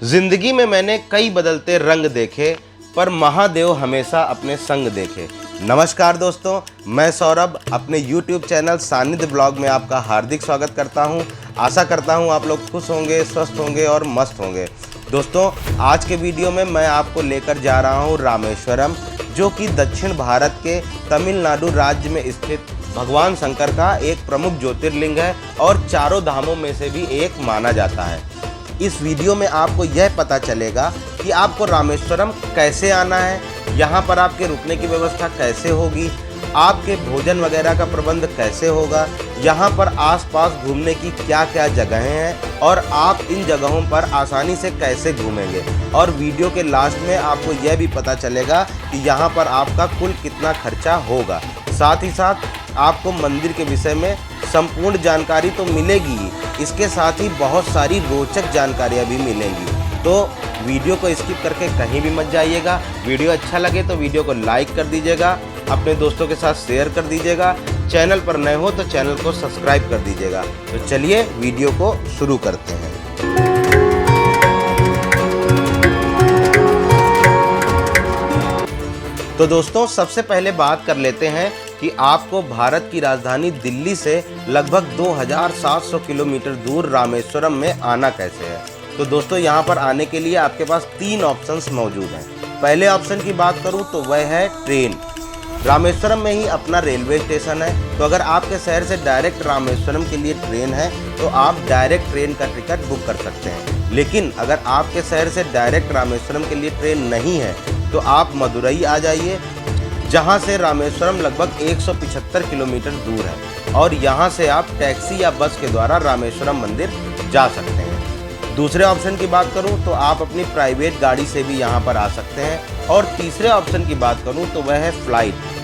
जिंदगी में मैंने कई बदलते रंग देखे, पर महादेव हमेशा अपने संग देखे। नमस्कार दोस्तों, मैं सौरभ अपने YouTube चैनल सानिध्य ब्लॉग में आपका हार्दिक स्वागत करता हूं। आशा करता हूं आप लोग खुश होंगे, स्वस्थ होंगे और मस्त होंगे। दोस्तों, आज के वीडियो में मैं आपको लेकर जा रहा हूं रामेश्वरम, जो कि दक्षिण भारत के तमिलनाडु राज्य में स्थित भगवान शंकर का एक प्रमुख ज्योतिर्लिंग है और चारों धामों में से भी एक माना जाता है। इस वीडियो में आपको यह पता चलेगा कि आपको रामेश्वरम कैसे आना है, यहाँ पर आपके रुकने की व्यवस्था कैसे होगी, आपके भोजन वगैरह का प्रबंध कैसे होगा, यहाँ पर आसपास घूमने की क्या क्या जगहें हैं और आप इन जगहों पर आसानी से कैसे घूमेंगे। और वीडियो के लास्ट में आपको यह भी पता चलेगा कि यहाँ पर आपका कुल कितना खर्चा होगा। साथ ही साथ आपको मंदिर के विषय में संपूर्ण जानकारी तो मिलेगी ही, इसके साथ ही बहुत सारी रोचक जानकारियाँ भी मिलेंगी। तो वीडियो को स्किप करके कहीं भी मत जाइएगा। वीडियो अच्छा लगे तो वीडियो को लाइक कर दीजिएगा, अपने दोस्तों के साथ शेयर कर दीजिएगा। चैनल पर नए हो तो चैनल को सब्सक्राइब कर दीजिएगा। तो चलिए वीडियो को शुरू करते हैं। तो दोस्तों, सबसे पहले बात कर लेते हैं कि आपको भारत की राजधानी दिल्ली से लगभग 2700 किलोमीटर दूर रामेश्वरम में आना कैसे है। तो दोस्तों, यहाँ पर आने के लिए आपके पास 3 ऑप्शंस मौजूद हैं। पहले ऑप्शन की बात करूँ तो वह है ट्रेन। रामेश्वरम में ही अपना रेलवे स्टेशन है, तो अगर आपके शहर से डायरेक्ट रामेश्वरम के लिए ट्रेन है तो आप डायरेक्ट ट्रेन का टिकट बुक कर सकते हैं। लेकिन अगर आपके शहर से डायरेक्ट रामेश्वरम के लिए ट्रेन नहीं है तो आप मदुरई आ जाइए, जहां से रामेश्वरम लगभग 175 किलोमीटर दूर है और यहां से आप टैक्सी या बस के द्वारा रामेश्वरम मंदिर जा सकते हैं। दूसरे ऑप्शन की बात करूं तो आप अपनी प्राइवेट गाड़ी से भी यहां पर आ सकते हैं। और तीसरे ऑप्शन की बात करूं तो वह है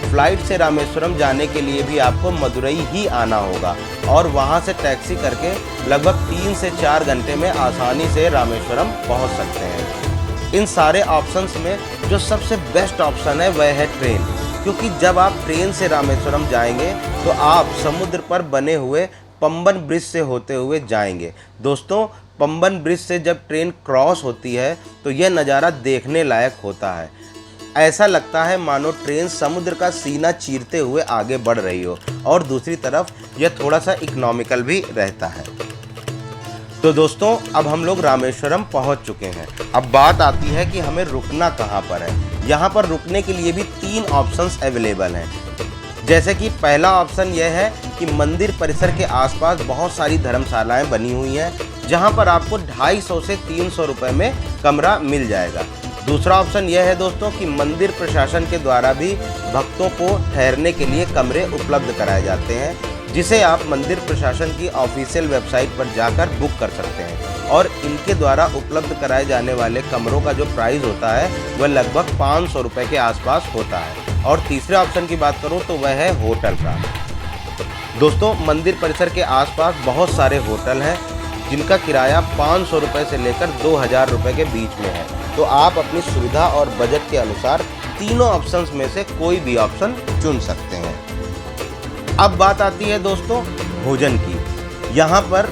फ्लाइट से रामेश्वरम जाने के लिए भी आपको मदुरई ही आना होगा और वहां से टैक्सी करके लगभग 3 से 4 घंटे में आसानी से रामेश्वरम पहुँच सकते हैं। इन सारे ऑप्शंस में जो सबसे बेस्ट ऑप्शन है वह है ट्रेन, क्योंकि जब आप ट्रेन से रामेश्वरम जाएंगे तो आप समुद्र पर बने हुए पंबन ब्रिज से होते हुए जाएंगे। दोस्तों, पंबन ब्रिज से जब ट्रेन क्रॉस होती है तो यह नज़ारा देखने लायक होता है। ऐसा लगता है मानो ट्रेन समुद्र का सीना चीरते हुए आगे बढ़ रही हो, और दूसरी तरफ यह थोड़ा सा इकोनॉमिकल भी रहता है। तो दोस्तों, अब हम लोग रामेश्वरम पहुंच चुके हैं। अब बात आती है कि हमें रुकना कहां पर है। यहां पर रुकने के लिए भी 3 ऑप्शंस अवेलेबल हैं। जैसे कि पहला ऑप्शन यह है कि मंदिर परिसर के आसपास बहुत सारी धर्मशालाएं बनी हुई हैं, जहां पर आपको 250 से 300 रुपये में कमरा मिल जाएगा। दूसरा ऑप्शन यह है दोस्तों कि मंदिर प्रशासन के द्वारा भी भक्तों को ठहरने के लिए कमरे उपलब्ध कराए जाते हैं, जिसे आप मंदिर प्रशासन की ऑफिशियल वेबसाइट पर जाकर बुक कर सकते हैं। और इनके द्वारा उपलब्ध कराए जाने वाले कमरों का जो प्राइस होता है वह लगभग 500 रुपये के आसपास होता है। और तीसरे ऑप्शन की बात करूं तो वह है होटल का। दोस्तों, मंदिर परिसर के आसपास बहुत सारे होटल हैं जिनका किराया 500 रुपये से लेकर 2000 रुपये के बीच में है। तो आप अपनी सुविधा और बजट के अनुसार तीनों ऑप्शंस में से कोई भी ऑप्शन चुन सकते हैं। अब बात आती है दोस्तों भोजन की। यहाँ पर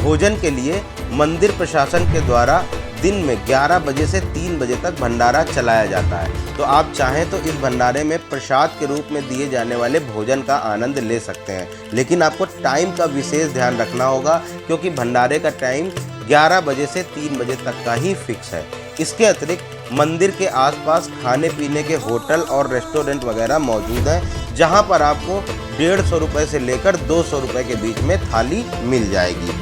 भोजन के लिए मंदिर प्रशासन के द्वारा दिन में 11 बजे से 3 बजे तक भंडारा चलाया जाता है। तो आप चाहें तो इस भंडारे में प्रसाद के रूप में दिए जाने वाले भोजन का आनंद ले सकते हैं, लेकिन आपको टाइम का विशेष ध्यान रखना होगा, क्योंकि भंडारे का टाइम 11 बजे से 3 बजे तक का ही फिक्स है। इसके अतिरिक्त मंदिर के आसपास खाने पीने के होटल और रेस्टोरेंट वगैरह मौजूद हैं, जहां पर आपको 150 रुपये से लेकर 200 रुपये के बीच में थाली मिल जाएगी।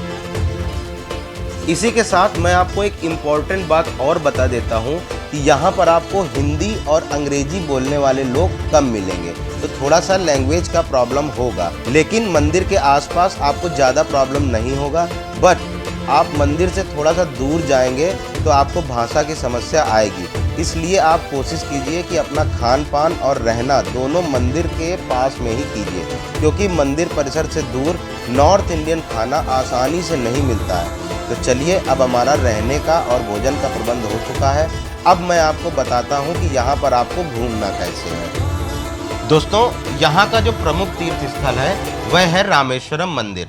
इसी के साथ मैं आपको एक इम्पॉर्टेंट बात और बता देता हूँ कि यहाँ पर आपको हिंदी और अंग्रेजी बोलने वाले लोग कम मिलेंगे, तो थोड़ा सा लैंग्वेज का प्रॉब्लम होगा। लेकिन मंदिर के आसपास आपको ज़्यादा प्रॉब्लम नहीं होगा, बट आप मंदिर से थोड़ा सा दूर जाएंगे तो आपको भाषा की समस्या आएगी। इसलिए आप कोशिश कीजिए कि अपना खान पान और रहना दोनों मंदिर के पास में ही कीजिए, क्योंकि मंदिर परिसर से दूर नॉर्थ इंडियन खाना आसानी से नहीं मिलता है। तो चलिए, अब हमारा रहने का और भोजन का प्रबंध हो चुका है। अब मैं आपको बताता हूँ कि यहाँ पर आपको घूमना कैसे है। दोस्तों, यहाँ का जो प्रमुख तीर्थ स्थल है वह है रामेश्वरम मंदिर।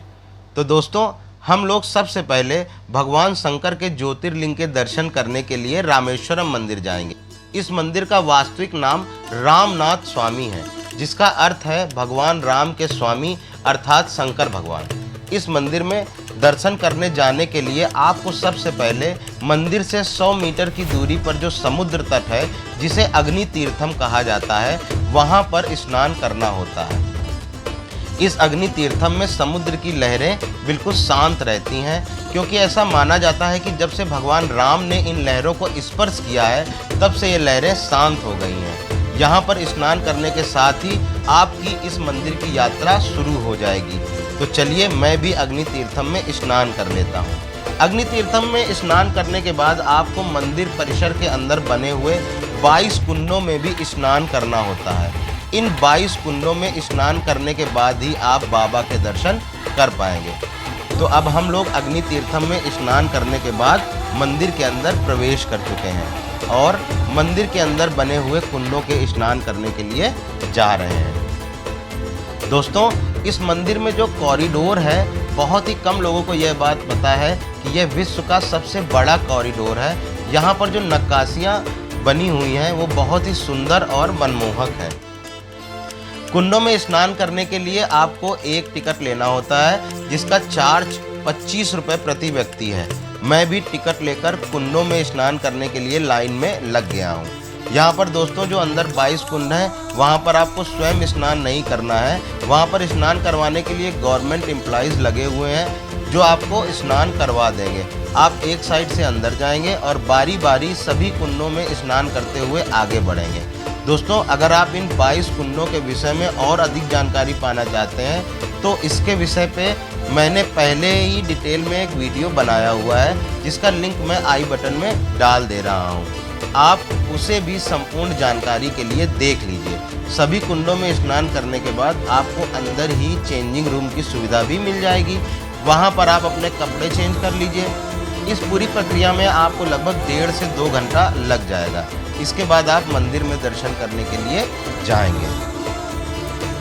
तो दोस्तों, हम लोग सबसे पहले भगवान शंकर के ज्योतिर्लिंग के दर्शन करने के लिए रामेश्वरम मंदिर जाएंगे। इस मंदिर का वास्तविक नाम रामनाथ स्वामी है, जिसका अर्थ है भगवान राम के स्वामी अर्थात शंकर भगवान। इस मंदिर में दर्शन करने जाने के लिए आपको सबसे पहले मंदिर से 100 मीटर की दूरी पर जो समुद्र तट है, जिसे अग्नि तीर्थम कहा जाता है, वहाँ पर स्नान करना होता है। इस अग्नि तीर्थम में समुद्र की लहरें बिल्कुल शांत रहती हैं, क्योंकि ऐसा माना जाता है कि जब से भगवान राम ने इन लहरों को स्पर्श किया है, तब से ये लहरें शांत हो गई हैं। यहाँ पर स्नान करने के साथ ही आपकी इस मंदिर की यात्रा शुरू हो जाएगी। तो चलिए मैं भी अग्नि तीर्थम में स्नान कर लेता हूँ। अग्नि तीर्थम में स्नान करने के बाद आपको मंदिर परिसर के अंदर बने हुए 22 कुंडों में भी स्नान करना होता है। इन 22 कुंडों में स्नान करने के बाद ही आप बाबा के दर्शन कर पाएंगे। तो अब हम लोग अग्नि तीर्थम में स्नान करने के बाद मंदिर के अंदर प्रवेश कर चुके हैं और मंदिर के अंदर बने हुए कुंडों के स्नान करने के लिए जा रहे हैं। दोस्तों, इस मंदिर में जो कॉरिडोर है, बहुत ही कम लोगों को यह बात पता है कि यह विश्व का सबसे बड़ा कॉरिडोर है। यहाँ पर जो नक्काशियाँ बनी हुई हैं वो बहुत ही सुंदर और मनमोहक है। कुंडों में स्नान करने के लिए आपको एक टिकट लेना होता है, जिसका चार्ज 25 रुपये प्रति व्यक्ति है। मैं भी टिकट लेकर कुंडों में स्नान करने के लिए लाइन में लग गया हूँ। यहाँ पर दोस्तों जो अंदर 22 कुंड हैं, वहाँ पर आपको स्वयं स्नान नहीं करना है। वहाँ पर स्नान करवाने के लिए गवर्नमेंट एम्प्लॉइज़ लगे हुए हैं, जो आपको स्नान करवा देंगे। आप एक साइड से अंदर जाएंगे और बारी बारी सभी कुंडों में स्नान करते हुए आगे बढ़ेंगे। दोस्तों, अगर आप इन 22 कुंडों के विषय में और अधिक जानकारी पाना चाहते हैं, तो इसके विषय पे मैंने पहले ही डिटेल में एक वीडियो बनाया हुआ है, जिसका लिंक मैं आई बटन में डाल दे रहा हूँ। आप उसे भी संपूर्ण जानकारी के लिए देख लीजिए। सभी कुंडों में स्नान करने के बाद आपको अंदर ही चेंजिंग रूम की सुविधा भी मिल जाएगी। वहाँ पर आप अपने कपड़े चेंज कर लीजिए। इस पूरी प्रक्रिया में आपको लगभग 1.5 से 2 घंटा लग जाएगा। इसके बाद आप मंदिर में दर्शन करने के लिए जाएंगे।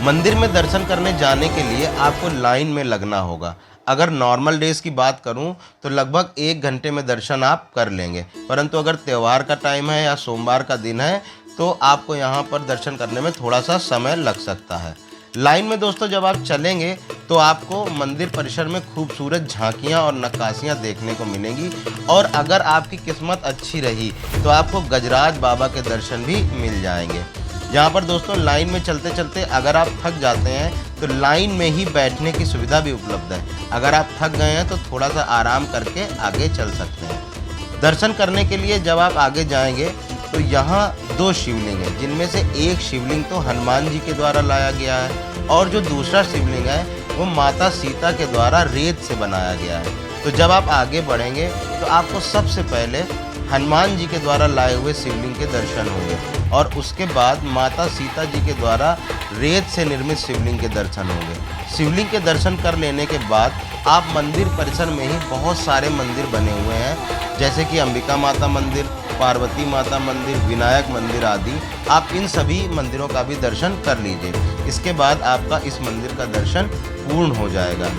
मंदिर में दर्शन करने जाने के लिए आपको लाइन में लगना होगा। अगर नॉर्मल डेज़ की बात करूं तो लगभग 1 घंटे में दर्शन आप कर लेंगे, परंतु अगर त्यौहार का टाइम है या सोमवार का दिन है तो आपको यहां पर दर्शन करने में थोड़ा सा समय लग सकता है। लाइन में दोस्तों जब आप चलेंगे तो आपको मंदिर परिसर में खूबसूरत झांकियां और नक्काशियां देखने को मिलेंगी, और अगर आपकी किस्मत अच्छी रही तो आपको गजराज बाबा के दर्शन भी मिल जाएंगे। यहाँ पर दोस्तों लाइन में चलते चलते अगर आप थक जाते हैं तो लाइन में ही बैठने की सुविधा भी उपलब्ध है। अगर आप थक गए हैं तो थोड़ा सा आराम करके आगे चल सकते हैं। दर्शन करने के लिए जब आप आगे जाएंगे तो यहाँ 2 शिवलिंग हैं, जिनमें से एक शिवलिंग तो हनुमान जी के द्वारा लाया गया है और जो दूसरा शिवलिंग है वो माता सीता के द्वारा रेत से बनाया गया है। तो जब आप आगे बढ़ेंगे तो आपको सबसे पहले हनुमान जी के द्वारा लाए हुए शिवलिंग के दर्शन होंगे और उसके बाद माता सीता जी के द्वारा रेत से निर्मित शिवलिंग के दर्शन होंगे। शिवलिंग के दर्शन कर लेने के बाद आप मंदिर परिसर में ही बहुत सारे मंदिर बने हुए हैं, जैसे कि अंबिका माता मंदिर, पार्वती माता मंदिर, विनायक मंदिर आदि। आप इन सभी मंदिरों का भी दर्शन कर लीजिए। इसके बाद आपका इस मंदिर का दर्शन पूर्ण हो जाएगा।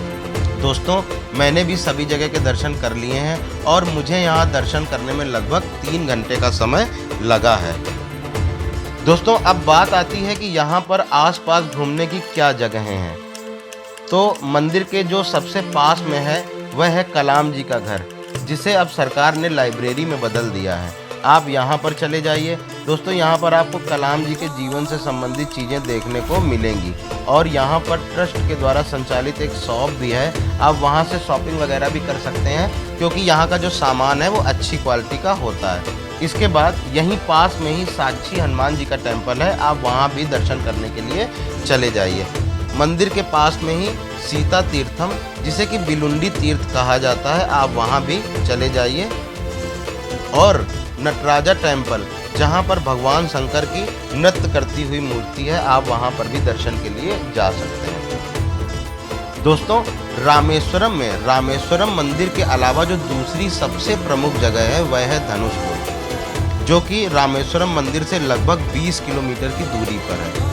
दोस्तों, मैंने भी सभी जगह के दर्शन कर लिए हैं और मुझे यहाँ दर्शन करने में लगभग 3 घंटे का समय लगा है। दोस्तों, अब बात आती है कि यहाँ पर आसपास घूमने की क्या जगहें हैं। तो मंदिर के जो सबसे पास में है वह है कलाम जी का घर, जिसे अब सरकार ने लाइब्रेरी में बदल दिया है। आप यहाँ पर चले जाइए। दोस्तों, यहाँ पर आपको कलाम जी के जीवन से संबंधित चीज़ें देखने को मिलेंगी और यहाँ पर ट्रस्ट के द्वारा संचालित एक शॉप भी है। आप वहाँ से शॉपिंग वगैरह भी कर सकते हैं, क्योंकि यहाँ का जो सामान है वो अच्छी क्वालिटी का होता है। इसके बाद यहीं पास में ही साक्षी हनुमान जी का टेम्पल है, आप वहाँ भी दर्शन करने के लिए चले जाइए। मंदिर के पास में ही सीता तीर्थम, जिसे कि बिलुंडी तीर्थ कहा जाता है, आप वहाँ भी चले जाइए। और नटराजा टेम्पल, जहाँ पर भगवान शंकर की नृत्य करती हुई मूर्ति है, आप वहाँ पर भी दर्शन के लिए जा सकते हैं। दोस्तों, रामेश्वरम मंदिर के अलावा जो दूसरी सबसे प्रमुख जगह है वह है धनुषकोडी, जो कि रामेश्वरम मंदिर से लगभग 20 किलोमीटर की दूरी पर है।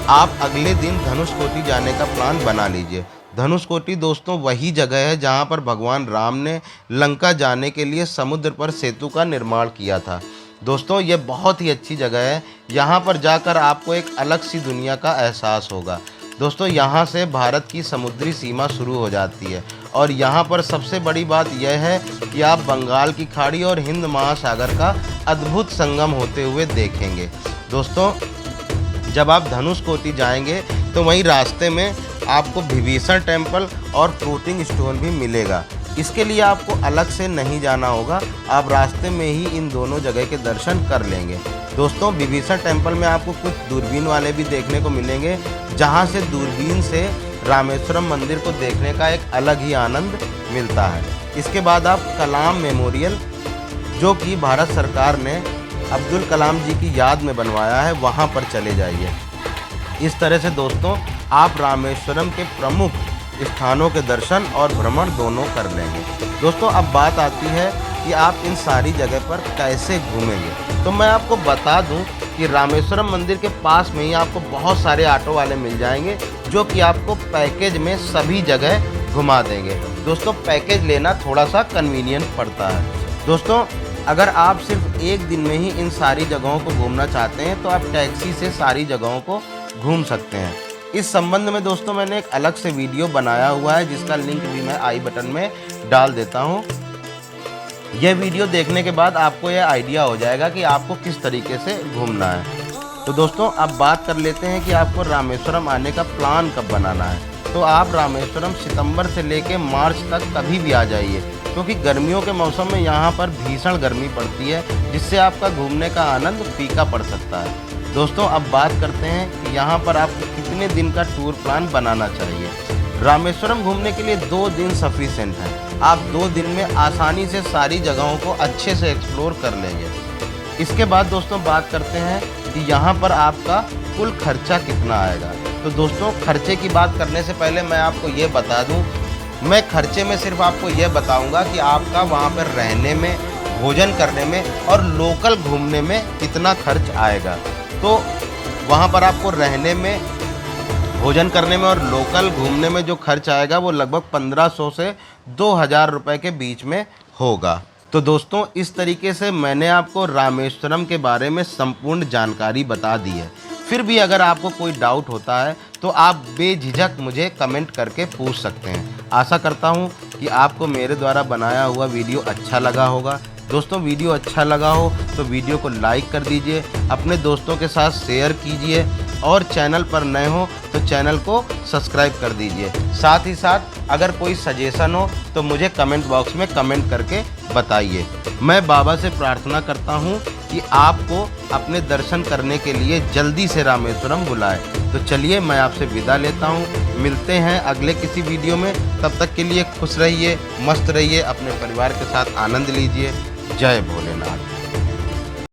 आप अगले दिन धनुषकोडी जाने का प्लान बना लीजिए। धनुषकोटी दोस्तों वही जगह है जहाँ पर भगवान राम ने लंका जाने के लिए समुद्र पर सेतु का निर्माण किया था। दोस्तों ये बहुत ही अच्छी जगह है, यहाँ पर जाकर आपको एक अलग सी दुनिया का एहसास होगा। दोस्तों यहाँ से भारत की समुद्री सीमा शुरू हो जाती है और यहाँ पर सबसे बड़ी बात यह है कि आप बंगाल की खाड़ी और हिंद महासागर का अद्भुत संगम होते हुए देखेंगे। दोस्तों जब आप धनुषकोटी जाएंगे तो वहीं रास्ते में आपको विभीषण टेम्पल और फ्लोटिंग स्टोन भी मिलेगा। इसके लिए आपको अलग से नहीं जाना होगा, आप रास्ते में ही इन दोनों जगह के दर्शन कर लेंगे। दोस्तों विभीषण टेम्पल में आपको कुछ दूरबीन वाले भी देखने को मिलेंगे, जहां से दूरबीन से रामेश्वरम मंदिर को देखने का एक अलग ही आनंद मिलता है। इसके बाद आप कलाम मेमोरियल, जो कि भारत सरकार ने अब्दुल कलाम जी की याद में बनवाया है, वहां पर चले जाइए। इस तरह से दोस्तों आप रामेश्वरम के प्रमुख स्थानों के दर्शन और भ्रमण दोनों कर लेंगे। दोस्तों अब बात आती है कि आप इन सारी जगह पर कैसे घूमेंगे। तो मैं आपको बता दूं कि रामेश्वरम मंदिर के पास में ही आपको बहुत सारे ऑटो वाले मिल जाएंगे, जो कि आपको पैकेज में सभी जगह घुमा देंगे। दोस्तों पैकेज लेना थोड़ा सा कन्वीनियंट पड़ता है। दोस्तों अगर आप सिर्फ एक दिन में ही इन सारी जगहों को घूमना चाहते हैं तो आप टैक्सी से सारी जगहों को घूम सकते हैं। इस संबंध में दोस्तों मैंने एक अलग से वीडियो बनाया हुआ है, जिसका लिंक भी मैं आई बटन में डाल देता हूं। यह वीडियो देखने के बाद आपको यह आइडिया हो जाएगा कि आपको किस तरीके से घूमना है। तो दोस्तों अब बात कर लेते हैं कि आपको रामेश्वरम आने का प्लान कब बनाना है। तो आप रामेश्वरम सितंबर से लेकर मार्च तक कभी भी आ जाइए, क्योंकि गर्मियों के मौसम में यहाँ पर भीषण गर्मी पड़ती है, जिससे आपका घूमने का आनंद फीका पड़ सकता है। दोस्तों अब बात करते हैं कि यहाँ पर आपको कितने दिन का टूर प्लान बनाना चाहिए। रामेश्वरम घूमने के लिए 2 दिन सफिशिएंट है। आप 2 दिन में आसानी से सारी जगहों को अच्छे से एक्सप्लोर कर लेंगे। इसके बाद दोस्तों बात करते हैं कि यहाँ पर आपका कुल खर्चा कितना आएगा। तो दोस्तों खर्चे की बात करने से पहले मैं आपको ये बता दूँ, मैं खर्चे में सिर्फ आपको ये बताऊँगा कि आपका वहाँ पर रहने में, भोजन करने में और लोकल घूमने में कितना खर्च आएगा। तो वहाँ पर आपको रहने में, भोजन करने में और लोकल घूमने में जो खर्च आएगा वो लगभग 1500 से 2000 रुपये के बीच में होगा। तो दोस्तों इस तरीके से मैंने आपको रामेश्वरम के बारे में संपूर्ण जानकारी बता दी है। फिर भी अगर आपको कोई डाउट होता है तो आप बेझिझक मुझे कमेंट करके पूछ सकते हैं। आशा करता हूँ कि आपको मेरे द्वारा बनाया हुआ वीडियो अच्छा लगा होगा। दोस्तों वीडियो अच्छा लगा हो तो वीडियो को लाइक कर दीजिए, अपने दोस्तों के साथ शेयर कीजिए और चैनल पर नए हो तो चैनल को सब्सक्राइब कर दीजिए। साथ ही साथ अगर कोई सजेशन हो तो मुझे कमेंट बॉक्स में कमेंट करके बताइए। मैं बाबा से प्रार्थना करता हूँ कि आपको अपने दर्शन करने के लिए जल्दी से रामेश्वरम बुलाए। तो चलिए मैं आपसे विदा लेता हूँ, मिलते हैं अगले किसी वीडियो में। तब तक के लिए खुश रहिए, मस्त रहिए, अपने परिवार के साथ आनंद लीजिए। जय भोलेनाथ।